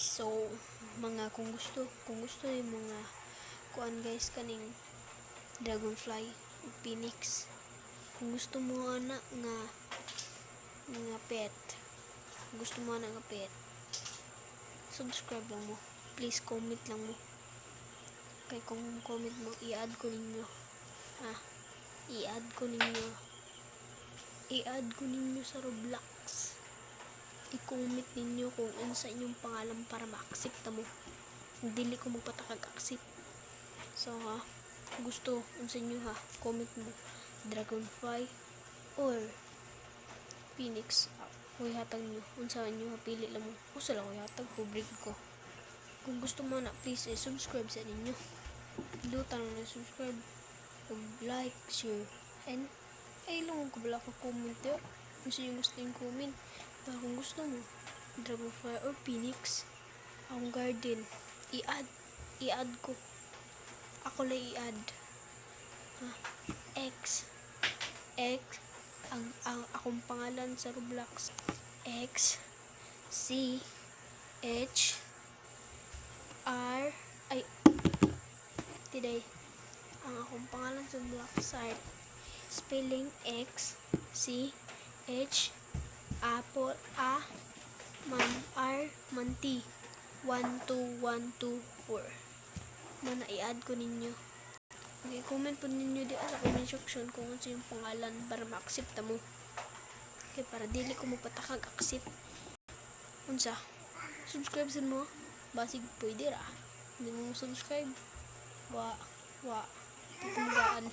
So mga kung gusto yung mga kuan guys kaning dragonfly phoenix, kung gusto mo ana nga pet, subscribe lang mo, please comment lang mo, kay kung comment mo i-add ko ninyo i-add ko ninyo sa Roblox. I-comment ninyo kung unsa inyong pangalan para ma-accept mo. Dili ko magpatakag-accept. So gusto unsa inyo comment mo dragonfly or phoenix. Kung hatag nyo unsa inyo pili lang mo. Usa lang ko hatag public ko. Kung gusto mo na please subscribe sa ninyo. Pindutan na subscribe, like, share, and ay lang ko bala ko comment yo. Kung sino gusto yung comment. Pero kung gusto mo dragonfly or phoenix, ang garden, i-add ko. Ako lang i-add. X ang akong pangalan sa Roblox. X C H R ay today ang akong pangalan sa Roblox ay spelling X C H Apple A man R man T 12124 man i-add ko ninyo. Okay, comment po ninyo di sa comment section kung ano yung pangalan para ma-accept mo. Okay, para dili ko mapatakag-accept. Unsa? Subscribe sa mo. Basig pwede ra. Hindi mo subscribe. Wa. Titunggaan.